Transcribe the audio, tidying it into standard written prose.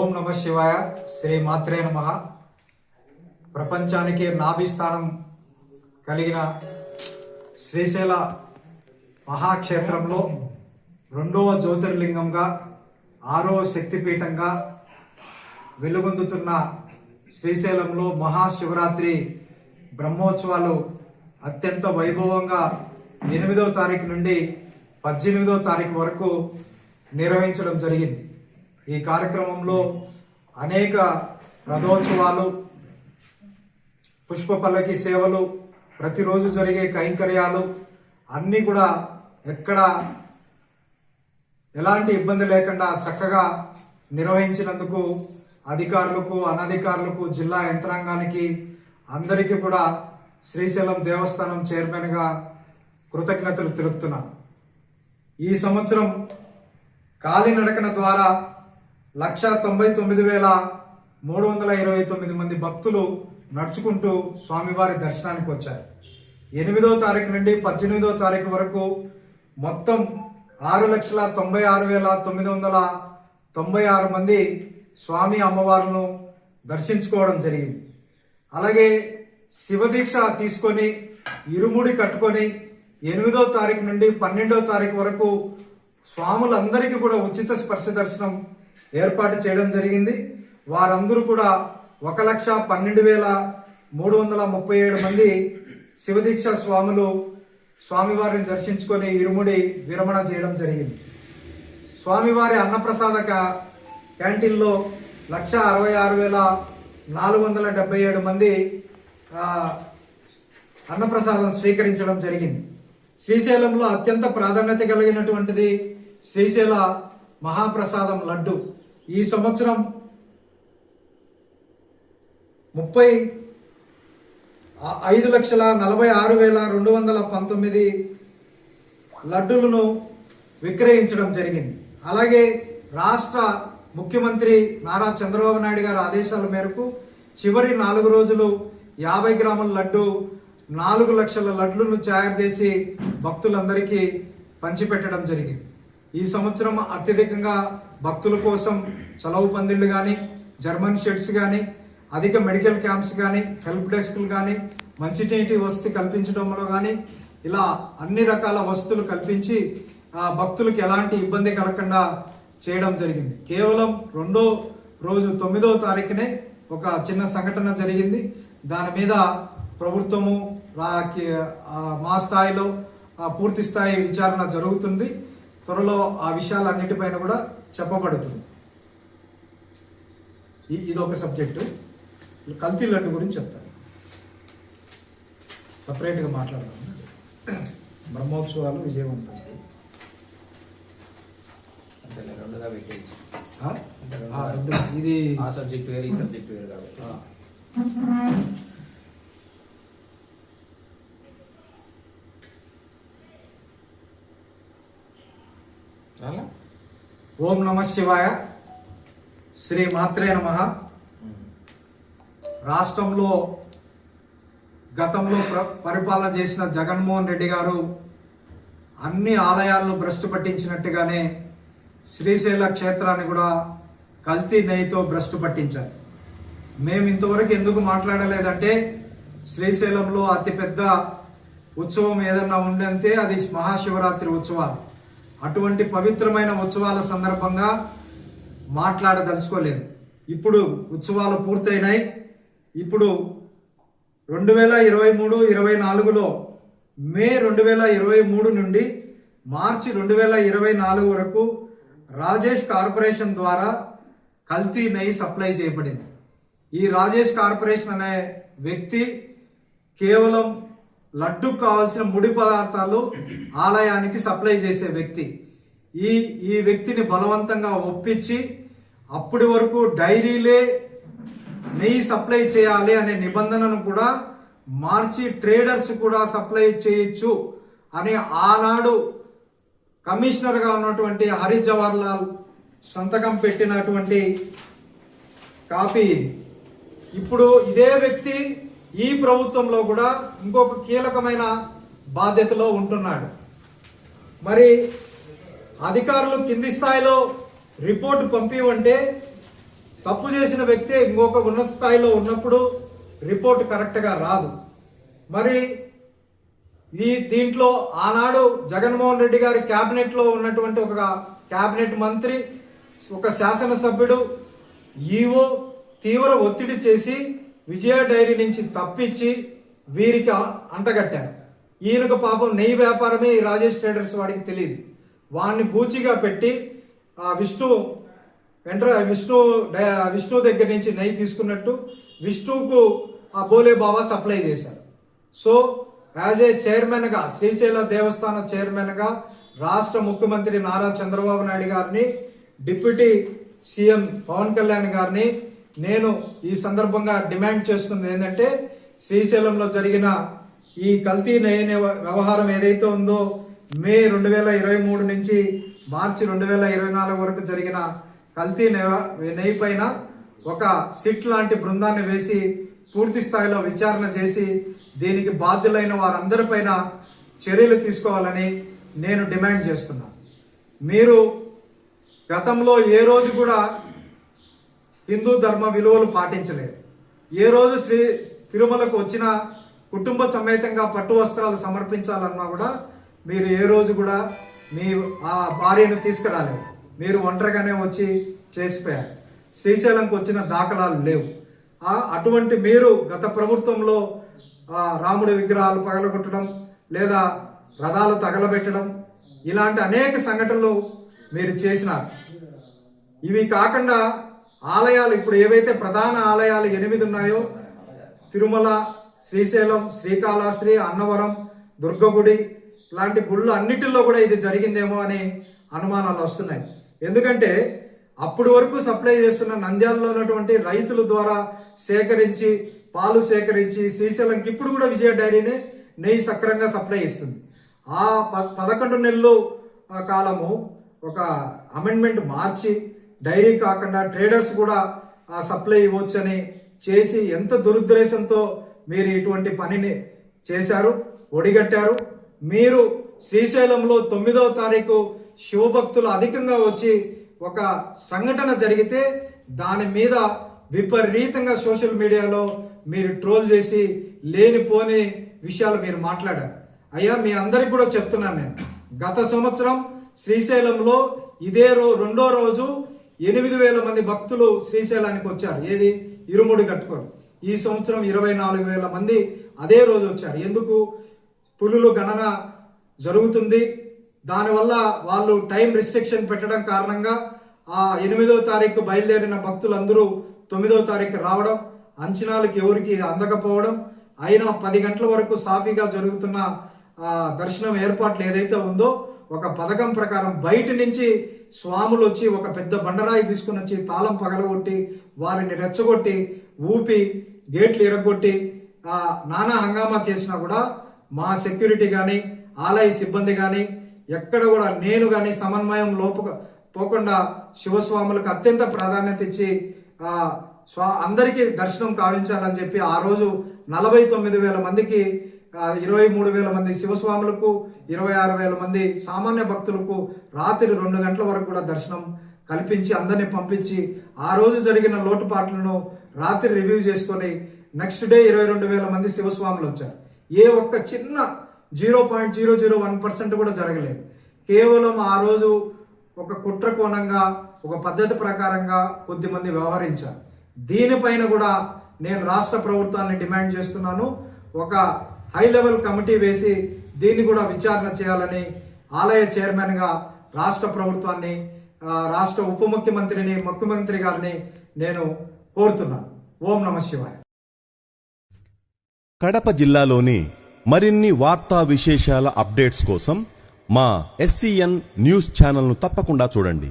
ఓం నమ శివాయ. శ్రీ మాత్రే నమః. ప్రపంచానికి నాభిస్థానం కలిగిన శ్రీశైల మహాక్షేత్రంలో రెండవ జ్యోతిర్లింగంగా 6వ శక్తిపీఠంగా వెలుగొందుతున్న శ్రీశైలంలో మహాశివరాత్రి బ్రహ్మోత్సవాలు అత్యంత వైభవంగా 8వ తారీఖు నుండి 18వ తారీఖు వరకు నిర్వహించడం జరిగింది. ఈ కార్యక్రమంలో అనేక రథోత్సవాలు, పుష్ప పల్లకి సేవలు, ప్రతిరోజు జరిగే కైంకర్యాలు అన్నీ కూడా ఎక్కడ ఎలాంటి ఇబ్బంది లేకుండా చక్కగా నిర్వహించినందుకు అధికారులకు, అనధికారులకు, జిల్లా యంత్రాంగానికి అందరికీ కూడా శ్రీశైలం దేవస్థానం చైర్మన్గా కృతజ్ఞతలు తెలుపుతున్నాను. ఈ సంవత్సరం కాలినడకన ద్వారా 1,99,329 మంది భక్తులు నడుచుకుంటూ స్వామివారి దర్శనానికి వచ్చారు. 8వ తారీఖు నుండి 18వ తారీఖు వరకు మొత్తం 6,96,996 మంది స్వామి అమ్మవారులను దర్శించుకోవడం జరిగింది. అలాగే శివదీక్ష తీసుకొని ఇరుముడి కట్టుకొని 8వ తారీఖు నుండి 12వ తారీఖు వరకు స్వాములందరికీ కూడా ఉచిత స్పర్శ దర్శనం ఏర్పాటు చేయడం జరిగింది. వారందరూ కూడా 1,12,337 మంది శివదీక్ష స్వాములు స్వామివారిని దర్శించుకొని ఇరుముడి విరమణ చేయడం జరిగింది. స్వామివారి అన్నప్రసాద క్యాంటీన్లో 1,66,477 మంది అన్నప్రసాదం స్వీకరించడం జరిగింది. శ్రీశైలంలో అత్యంత ప్రాధాన్యత కలిగినటువంటిది శ్రీశైల మహాప్రసాదం లడ్డు. ఈ సంవత్సరం 35,46,219 లడ్డులను విక్రయించడం జరిగింది. అలాగే రాష్ట్ర ముఖ్యమంత్రి నారా చంద్రబాబు నాయుడు గారి ఆదేశాల మేరకు చివరి 4 రోజులు 50 గ్రాముల లడ్డు 4 లక్షల లడ్లను తయారు చేసి భక్తులందరికీ పంచిపెట్టడం జరిగింది. ఈ సంవత్సరం అత్యధికంగా భక్తుల కోసం చలవు పందిళ్లు కానీ, జర్మన్ షెడ్స్ కానీ, అధిక మెడికల్ క్యాంప్స్ కానీ, హెల్ప్ డెస్క్లు కానీ, మంచినీటి వసతి కల్పించడంలో కానీ ఇలా అన్ని రకాల వసతులు కల్పించి భక్తులకు ఎలాంటి ఇబ్బంది కలగకుండా చేయడం జరిగింది. కేవలం 2వ రోజు 9వ తారీఖునే ఒక చిన్న సంఘటన జరిగింది. దాని మీద ప్రభుత్వము మా స్థాయిలో పూర్తి స్థాయి విచారణ జరుగుతుంది. త్వరలో ఆ విషయాలన్నిటిపైన కూడా చెప్పబడుతుంది. ఇదొక సబ్జెక్టు. కల్తీ లడ్డు గురించి చెప్తాను, సపరేట్గా మాట్లాడదాం. బ్రహ్మోత్సవాలు విజయవంతం ఇది ఆ సబ్జెక్ట్ వేరు, ఈ సబ్జెక్ట్ వేరు కాబట్టి ఓం నమ శివాయ. శ్రీ మాత్రే నమః. రాష్ట్రంలో గతంలో పరిపాలన చేసిన జగన్మోహన్ రెడ్డి గారు అన్ని ఆలయాలను భ్రష్టు పట్టించినట్టుగానే శ్రీశైల క్షేత్రాన్ని కూడా కల్తీ నెయ్యితో భ్రష్టు పట్టించారు. మేము ఇంతవరకు ఎందుకు మాట్లాడలేదంటే శ్రీశైలంలో అతిపెద్ద ఉత్సవం ఏదన్నా ఉందంటే అది మహాశివరాత్రి ఉత్సవాలు. అటువంటి పవిత్రమైన ఉత్సవాల సందర్భంగా మాట్లాడదలుచుకోలేదు. ఇప్పుడు ఉత్సవాలు పూర్తయినాయి. ఇప్పుడు 2023-24లో మే 2023 నుండి మార్చి 2024 వరకు రాజేష్ కార్పొరేషన్ ద్వారా కల్తీ నెయ్యి సప్లై చేయబడింది. ఈ రాజేష్ కార్పొరేషన్ అనే వ్యక్తి కేవలం లడ్డుకు కావాల్సిన ముడి పదార్థాలు ఆలయానికి సప్లై చేసే వ్యక్తి. ఈ వ్యక్తిని బలవంతంగా ఒప్పించి అప్పటి వరకు డైరీలే నెయ్యి సప్లై చేయాలి అనే నిబంధనను కూడా మార్చి ట్రేడర్స్ కూడా సప్లై చేయొచ్చు అని ఆనాడు కమిషనర్గా ఉన్నటువంటి హరి జవహర్ లాల్ సంతకం పెట్టినటువంటి కాపీ ఇది. ఇప్పుడు ఇదే వ్యక్తి ఈ ప్రభుత్వంలో కూడా ఇంకొక కీలకమైన బాధ్యతలో ఉంటున్నాడు. మరి అధికారులు కింది స్థాయిలో రిపోర్టు పంపివంటే తప్పు చేసిన వ్యక్తి ఇంకొక ఉన్నత స్థాయిలో ఉన్నప్పుడు రిపోర్ట్ కరెక్ట్గా రాదు. మరి దీంట్లో ఆనాడు జగన్మోహన్ రెడ్డి గారి క్యాబినెట్లో ఉన్నటువంటి ఒక క్యాబినెట్ మంత్రి, ఒక శాసనసభ్యుడు, ఈవో తీవ్ర ఒత్తిడి చేసి విజయ డైరీ నుంచి తప్పించి వీరికి అంటగట్టారు. ఈయనకు పాపం నెయ్యి వ్యాపారమే ఈ రాజేష్ ట్రేడర్స్ వాడికి తెలియదు. వాడిని బూచిగా పెట్టి విష్ణు దగ్గర నుంచి నెయ్యి తీసుకున్నట్టు విష్ణువుకు ఆ బోలే బాబా సప్లై చేశారు. సో యాజ్ ఏ చైర్మన్గా, శ్రీశైల దేవస్థాన చైర్మన్గా రాష్ట్ర ముఖ్యమంత్రి నారా చంద్రబాబు నాయుడు గారిని, డిప్యూటీ సీఎం పవన్ కళ్యాణ్ గారిని నేను ఈ సందర్భంగా డిమాండ్ చేస్తుంది ఏంటంటే, శ్రీశైలంలో జరిగిన ఈ కల్తీ నెయ్యి వ్యవహారం ఏదైతే ఉందో మే 2023 నుంచి మార్చి 2024 వరకు జరిగిన కల్తీ నెయ్యి పైన ఒక సిట్ లాంటి బృందాన్ని వేసి పూర్తి స్థాయిలో విచారణ చేసి దీనికి బాధ్యులైన వారందరిపైన చర్యలు తీసుకోవాలని నేను డిమాండ్ చేస్తున్నా. మీరు గతంలో ఏ రోజు కూడా హిందూ ధర్మ విలువలు పాటించలేదు. ఏ రోజు శ్రీ తిరుమలకు వచ్చిన కుటుంబ సమేతంగా పట్టు వస్త్రాలు సమర్పించాలన్నా కూడా మీరు ఏ రోజు కూడా మీ ఆ భార్యను తీసుకురాలేదు. మీరు ఒంటరిగానే వచ్చి చేసిపోయారు. శ్రీశైలంకి వచ్చిన దాఖలాలు లేవు. అటువంటి మీరు గత ప్రభుత్వంలో రాముడి విగ్రహాలు పగలగొట్టడం లేదా రథాలు తగలబెట్టడం ఇలాంటి అనేక సంఘటనలు మీరు చేసినారు. ఇవి కాకుండా ఆలయాలు, ఇప్పుడు ఏవైతే ప్రధాన ఆలయాలు 8 ఉన్నాయో, తిరుమల, శ్రీశైలం, శ్రీకాళహస్తి, అన్నవరం, దుర్గగుడి లాంటి గుళ్ళు అన్నిటిలో కూడా ఇది జరిగిందేమో అని అనుమానాలు వస్తున్నాయి. ఎందుకంటే అప్పటి వరకు సప్లై చేస్తున్న నంద్యాలలో ఉన్నటువంటి రైతుల ద్వారా సేకరించి పాలు సేకరించి శ్రీశైలంకి ఇప్పుడు కూడా విజయ డైరీనే నెయ్యి సక్రంగా సప్లై ఇస్తుంది. ఆ 11 నెలలు కాలము ఒక అమెండ్మెంట్ మార్చి డైరీ కాకుండా ట్రేడర్స్ కూడా సప్లై ఇవ్వచ్చని చేసి ఎంత దురుద్దేశంతో మీరు ఇటువంటి పనిని చేశారు, ఒడిగట్టారు. మీరు శ్రీశైలంలో 9వ తారీఖు శివభక్తులు అధికంగా వచ్చి ఒక సంఘటన జరిగితే దాని మీద విపరీతంగా సోషల్ మీడియాలో మీరు ట్రోల్ చేసి లేనిపోని విషయాలు మీరు మాట్లాడారు. అయ్యా, మీ అందరికి కూడా చెప్తున్నాను నేను, గత సంవత్సరం శ్రీశైలంలో ఇదే రెండో రోజు 8,000 మంది భక్తులు శ్రీశైలానికి వచ్చారు. ఏది ఇరుముడి కట్టుకొని. ఈ సంవత్సరం 24,000 మంది అదే రోజు వచ్చారు. ఎందుకు? పులులు గణన జరుగుతుంది. దానివల్ల వాళ్ళు టైం రిస్ట్రిక్షన్ పెట్టడం కారణంగా ఆ 8వ తారీఖు బయలుదేరిన భక్తులందరూ 9వ తారీఖు రావడం, అంచనాలకు ఎవరికి అందకపోవడం, అయినా 10 గంటల వరకు సాఫీగా జరుగుతున్న దర్శనం ఏర్పాట్లు ఏదైతే ఉందో ఒక పథకం ప్రకారం బయట నుంచి స్వాములు వచ్చి ఒక పెద్ద బండరాయి తీసుకుని వచ్చి తాళం పగలగొట్టి వారిని రెచ్చగొట్టి ఊపి గేట్లు ఎరగొట్టి నానా హంగామా చేసినా కూడా మా సెక్యూరిటీ కానీ ఆలయ సిబ్బంది కానీ ఎక్కడ కూడా నేను కానీ సమన్వయం పోకుండా శివస్వాములకు అత్యంత ప్రాధాన్యత ఇచ్చి అందరికీ దర్శనం కావించాలని చెప్పి ఆ రోజు 49,000 మందికి 23,000 మంది శివస్వాములకు 26,000 మంది సామాన్య భక్తులకు రాత్రి 2 గంటల వరకు కూడా దర్శనం కల్పించి అందరినీ పంపించి ఆ రోజు జరిగిన లోటుపాట్లను రాత్రి రివ్యూ చేసుకొని నెక్స్ట్ డే 22,000 మంది శివస్వాములు వచ్చారు. ఏ ఒక్క చిన్న 0.001% కూడా జరగలేదు. కేవలం ఆ రోజు ఒక కుట్ర కోణంగా ఒక పద్ధతి ప్రకారంగా కొద్దిమంది వ్యవహరించారు. దీనిపైన కూడా నేను రాష్ట్ర ప్రభుత్వాన్ని డిమాండ్ చేస్తున్నాను. ఒక హై లెవెల్ కమిటీ వేసి దీన్ని కూడా విచారణ చేయాలని ఆలయ చైర్మన్గా రాష్ట్ర ప్రభుత్వాన్ని, రాష్ట్ర ఉప ముఖ్యమంత్రిని, ముఖ్యమంత్రి గారిని నేను కోరుతున్నాను. ఓం నమః శివాయ. కడప జిల్లాలోని మరిన్ని వార్తా విశేషాల అప్డేట్స్ కోసం మా SCN న్యూస్ ఛానల్ను తప్పకుండా చూడండి.